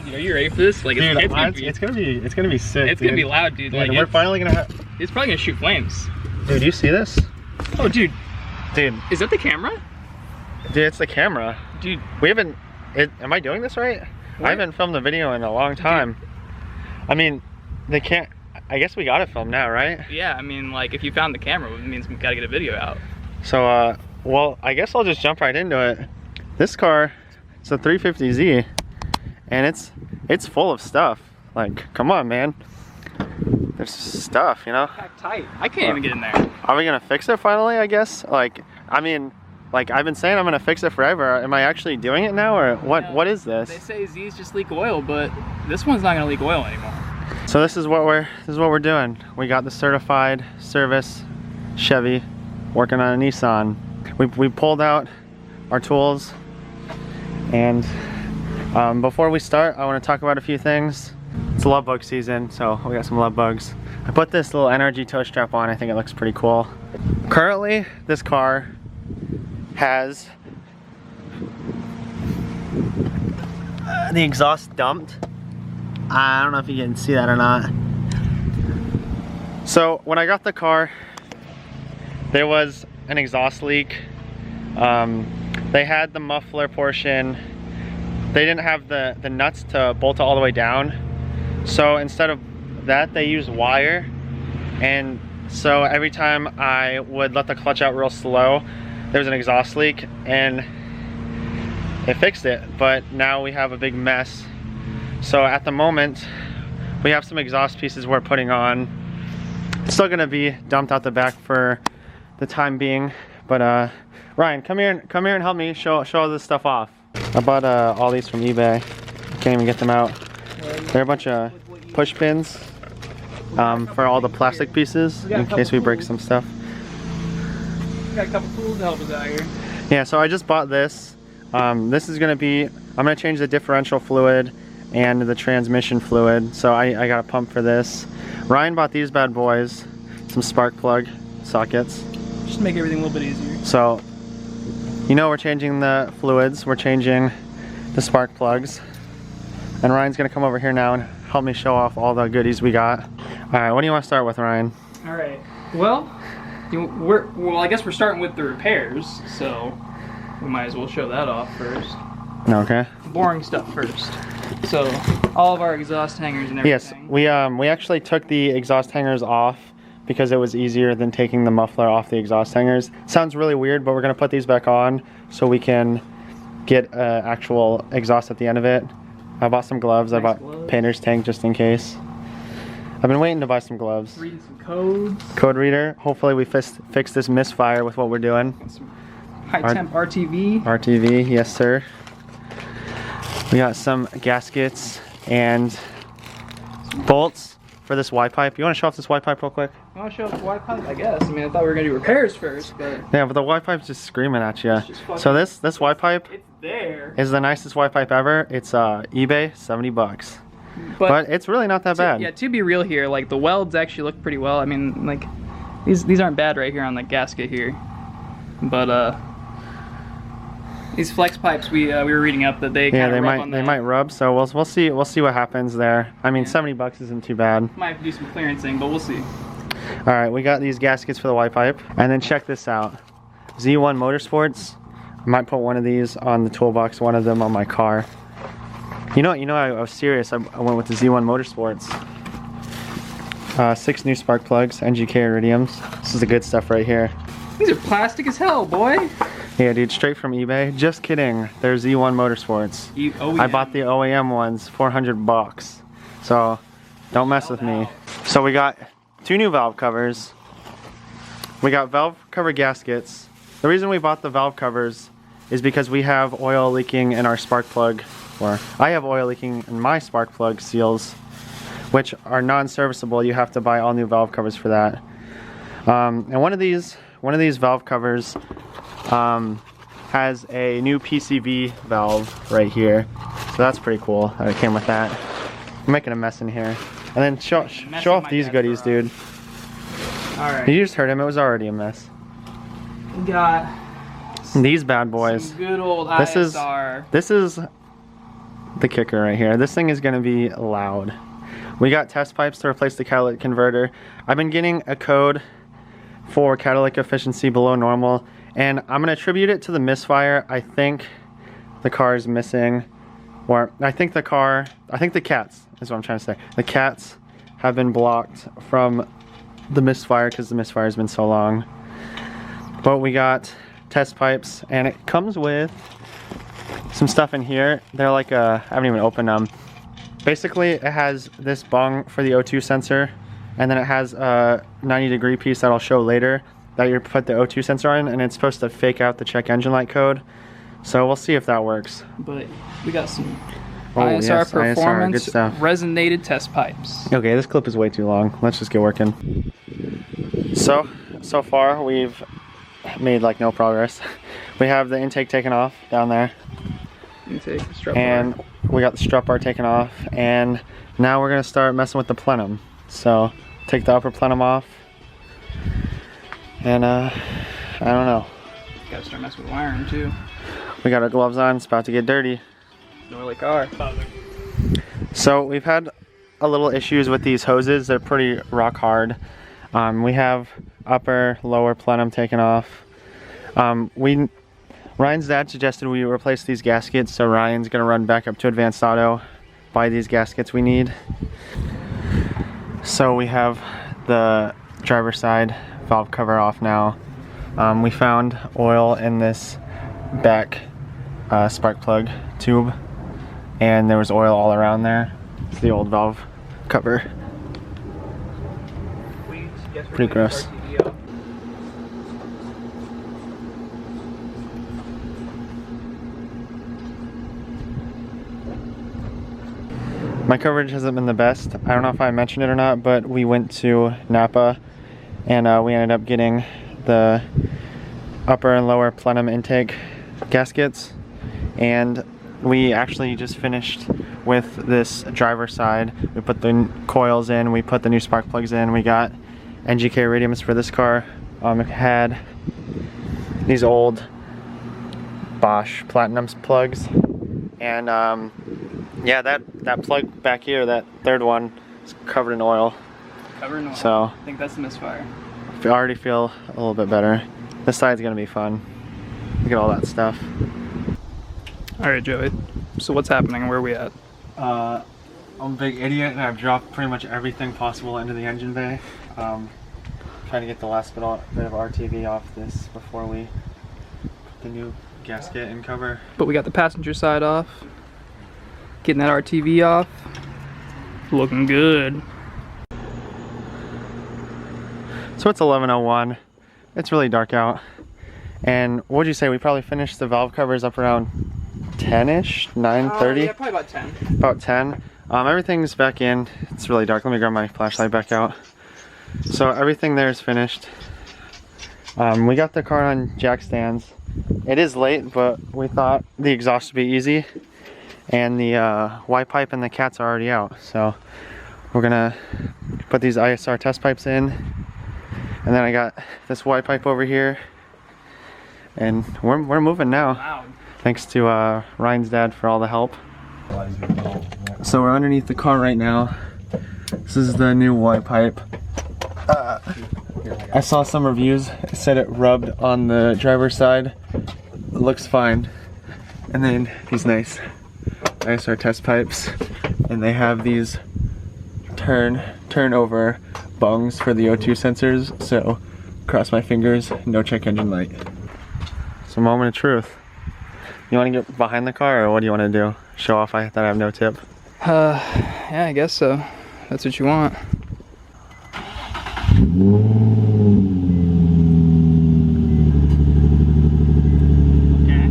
Dude, are you ready for this? Like, dude, it's gonna be sick. It's gonna be loud, dude. Dude, Like, we're finally gonna have. It's probably gonna shoot flames. Dude, you see this? Oh, dude. Dude, is that the camera? Dude, it's the camera. Dude, we haven't. Am I doing this right? What? I haven't filmed a video in a long time. Dude. I mean, they can't. I guess we gotta film now, right? Yeah, I mean, like, if you found the camera, it means we gotta get a video out. So, well, I guess I'll just jump right into it. This car, it's a 350Z, and it's full of stuff. Like, come on, man. There's stuff, you know? Packed tight. I can't even get in there. Are we gonna fix it finally, I guess? Like, I mean, like, I've been saying I'm gonna fix it forever. Am I actually doing it now, or what? Yeah, what is this? They say Z's just leak oil, but this one's not gonna leak oil anymore. So this is what we're doing. We got the certified service Chevy, working on a Nissan. We pulled out our tools, and before we start, I want to talk about a few things. It's love bug season, so we got some love bugs. I put this little energy tow strap on. I think it looks pretty cool. Currently, this car has the exhaust dumped. I don't know if you can see that or not. So when I got the car, there was an exhaust leak. They had the muffler portion. They didn't have the nuts to bolt it all the way down. So instead of that, they used wire. And so every time I would let the clutch out real slow, there was an exhaust leak, and it fixed it. But now we have a big mess. So at the moment, we have some exhaust pieces we're putting on. It's still gonna be dumped out the back for the time being. But Ryan, come here and help me show all this stuff off. I bought all these from eBay. Can't even get them out. They're a bunch of push pins for all the plastic pieces in case we break some stuff. We got a couple tools to help us out here. Yeah, so I just bought this. This is gonna be, I'm gonna change the differential fluid and the transmission fluid. So I got a pump for this. Ryan bought these bad boys, some spark plug sockets. Just to make everything a little bit easier. So, you know, we're changing the fluids, we're changing the spark plugs. And Ryan's gonna come over here now and help me show off all the goodies we got. All right, what do you want to start with, Ryan? All right, well, I guess we're starting with the repairs, so we might as well show that off first. Okay. Boring stuff first. So, all of our exhaust hangers and everything. Yes, we actually took the exhaust hangers off because it was easier than taking the muffler off the exhaust hangers. Sounds really weird, but we're gonna put these back on so we can get actual exhaust at the end of it. I bought some gloves. Nice. I bought gloves. Painter's tank just in case. I've been waiting to buy some gloves. Reading some codes. Code reader. Hopefully we fix this misfire with what we're doing. Some high temp RTV. RTV, yes sir. We got some gaskets and bolts for this Y pipe. You want to show off this Y pipe real quick? You want to show off the Y pipe? I guess. I mean, I thought we were gonna do repairs first, but yeah, but the Y pipe's just screaming at you. So this Y pipe is the nicest Y pipe ever. It's eBay, 70 bucks. But it's really not that bad. Yeah, to be real here, like the welds actually look pretty well. I mean, like these aren't bad right here on the gasket here, but these flex pipes we were reading up that they kind of rub on that. They might rub. So we'll see what happens there. I mean, 70 bucks isn't too bad. Might have to do some clearancing, but we'll see. All right, we got these gaskets for the Y pipe, and then check this out. Z1 Motorsports. I might put one of these on the toolbox, one of them on my car. You know, I was serious. I went with the Z1 Motorsports. 6 new spark plugs, NGK iridiums. This is the good stuff right here. These are plastic as hell, boy. Yeah, dude, straight from eBay. Just kidding. They're Z1 Motorsports. I bought the OEM ones, 400 bucks. So, don't mess with me. So we got 2 new valve covers. We got valve cover gaskets. The reason we bought the valve covers is because we have oil leaking in our spark plug, or I have oil leaking in my spark plug seals, which are non-serviceable. You have to buy all new valve covers for that. And one of these valve covers has a new PCV valve right here, so that's pretty cool. It came with that. I'm making a mess in here. And then show off these goodies, dude. All right. You just heard him. It was already a mess. We got these bad boys. some good old ISR. This is the kicker right here. This thing is gonna be loud. We got test pipes to replace the catalytic converter. I've been getting a code for catalytic efficiency below normal, and I'm gonna attribute it to the misfire. I think the car is missing, or I think the cats is what I'm trying to say. The cats have been blocked from the misfire because the misfire has been so long. But we got test pipes, and it comes with some stuff in here. They're like I haven't even opened them. Basically, it has this bung for the O2 sensor, and then it has a 90-degree piece that I'll show later that you put the O2 sensor on, and it's supposed to fake out the check engine light code. So we'll see if that works. But we got some ISR, ISR performance good stuff. resonated test pipes. Okay, this clip is way too long. Let's just get working. So far we've made like no progress. We have the intake taken off down there. Intake, strut and bar. We got the strut bar taken off, and now we're gonna start messing with the plenum. So take the upper plenum off, and I don't know. Gotta start messing with wiring too. We got our gloves on. It's about to get dirty. Oily car. So we've had a little issues with these hoses. They're pretty rock hard. We have upper, lower plenum taken off. Ryan's dad suggested we replace these gaskets, so Ryan's gonna run back up to Advanced Auto, buy these gaskets we need. So we have the driver's side valve cover off now. We found oil in this back spark plug tube, and there was oil all around there. It's the old valve cover. Pretty gross. My coverage hasn't been the best. I don't know if I mentioned it or not, but we went to Napa, and we ended up getting the upper and lower plenum intake gaskets, and we actually just finished with this driver's side. We put the coils in, we put the new spark plugs in, we got NGK iridiums for this car. It had these old Bosch Platinums plugs, and yeah, that plug back here, that third one, is covered in oil. Covered in oil. So I think that's the misfire. I already feel a little bit better. This side's gonna be fun. Look at all that stuff. All right, Joey. So what's happening? Where are we at? I'm a big idiot, and I've dropped pretty much everything possible into the engine bay. Trying to get the last bit of RTV off this before we put the new gasket and cover. But we got the passenger side off. Getting that RTV off. Looking good. So it's 11:01. It's really dark out. And what would you say? We probably finished the valve covers up around 10-ish, 9:30? Yeah, probably about 10. About 10. Everything's back in. It's really dark. Let me grab my flashlight back out. So everything there is finished. We got the car on jack stands. It is late, but we thought the exhaust would be easy. And the Y pipe and the cats are already out. So we're gonna put these ISR test pipes in. And then I got this Y pipe over here. And we're moving now. Wow. Thanks to Ryan's dad for all the help. So we're underneath the car right now. This is the new Y pipe. I saw some reviews. It said it rubbed on the driver's side. It looks fine. And then these nice ISR test pipes. And they have these turnover bungs for the O2 sensors. So cross my fingers, no check engine light. It's a moment of truth. You want to get behind the car, or what do you want to do? Show off that I have no tip? Yeah, I guess so. That's what you want. Okay.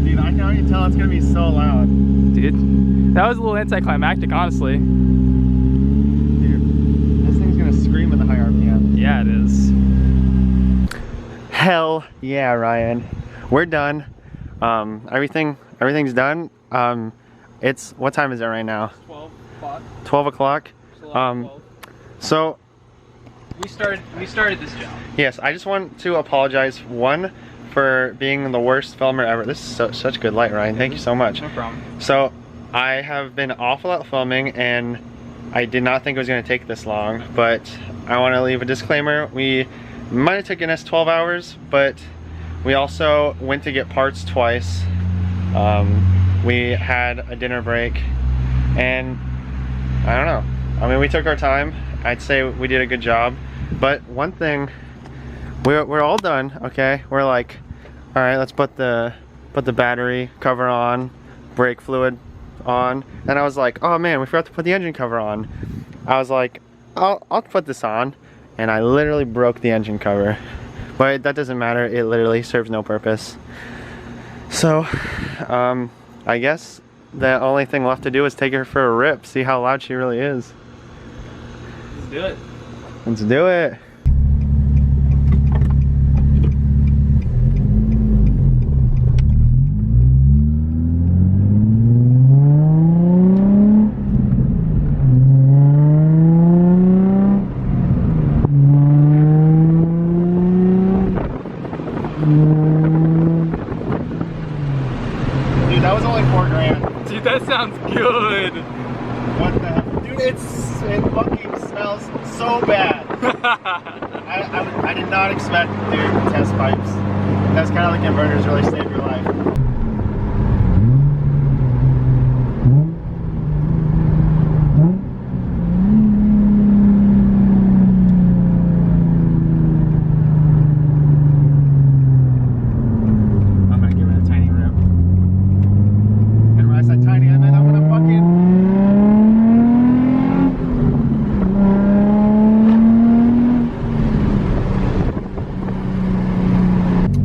Dude, I can already tell it's gonna be so loud. Dude, that was a little anticlimactic, honestly. Dude, this thing's gonna scream at the high RPM. Yeah, it is. Hell yeah, Ryan. We're done. Everything's done. It's, what time is it right now? 12 o'clock. 12 o'clock. So we started this job. yes, I just want to apologize, one, for being the worst filmer ever. This is such good light, Ryan. Thank you so much. No problem. So I have been awful at filming, and I did not think it was going to take this long, but I want to leave a disclaimer. We might have taken us 12 hours, but we also went to get parts twice. We had a dinner break, and I don't know. I mean, we took our time. I'd say we did a good job, but one thing, we're all done, okay? We're like, all right, let's put the battery cover on, brake fluid on, and I was like, oh man, we forgot to put the engine cover on. I was like, I'll put this on, and I literally broke the engine cover, but that doesn't matter. It literally serves no purpose. So I guess the only thing left to do is take her for a rip, see how loud she really is. Let's do it. Let's do it. Dude, that was only $4 grand. Dude, that sounds good. What the heck? Dude, it fucking smells so bad. I did not expect to do test pipes. That's kind of like inverters really save your life. I'm gonna give it a tiny rip. And when I said tiny, I meant I'm gonna fucking...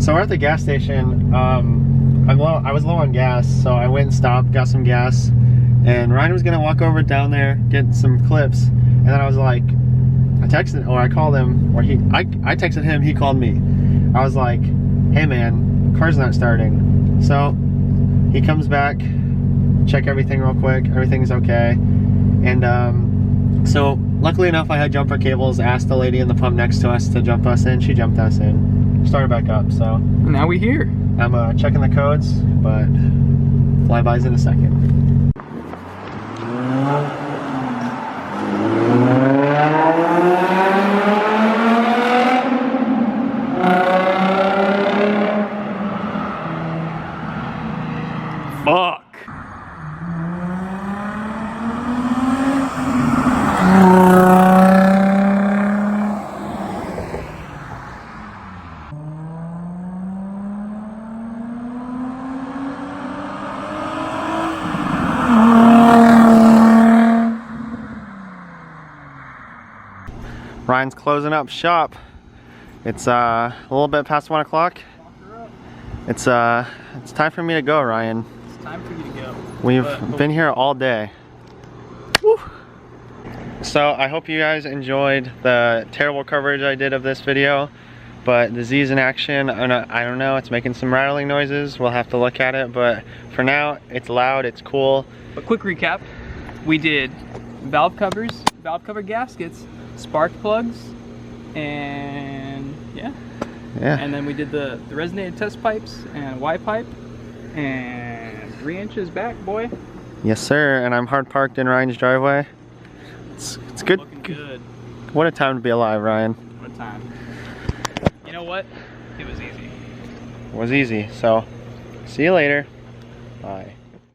So we're at the gas station. I was low on gas, so I went and stopped, got some gas, and Ryan was gonna walk over down there, get some clips, and then I was like, I called him, or I texted him, he called me. I was like, hey man, car's not starting. So he comes back, check everything real quick, everything's okay, and so luckily enough I had jumper cables, asked the lady in the pump next to us to jump us in, she jumped us in, started back up, so. Now we here. I'm checking the codes, but flyby's in a second. Fuck. Ryan's closing up shop. It's a little bit past 1 o'clock. It's time for me to go, Ryan. It's time for you to go. We've been here all day. Woo. So I hope you guys enjoyed the terrible coverage I did of this video, but the Z's in action, I don't know, it's making some rattling noises. We'll have to look at it, but for now, it's loud, it's cool. A quick recap, we did valve covers, valve cover gaskets, spark plugs, and yeah. And then we did the resonated test pipes and Y pipe, and 3 inches back, boy. Yes, sir. And I'm hard parked in Ryan's driveway. It's good. Looking good. What a time to be alive, Ryan. What a time. You know what? It was easy. It was easy. So, see you later. Bye.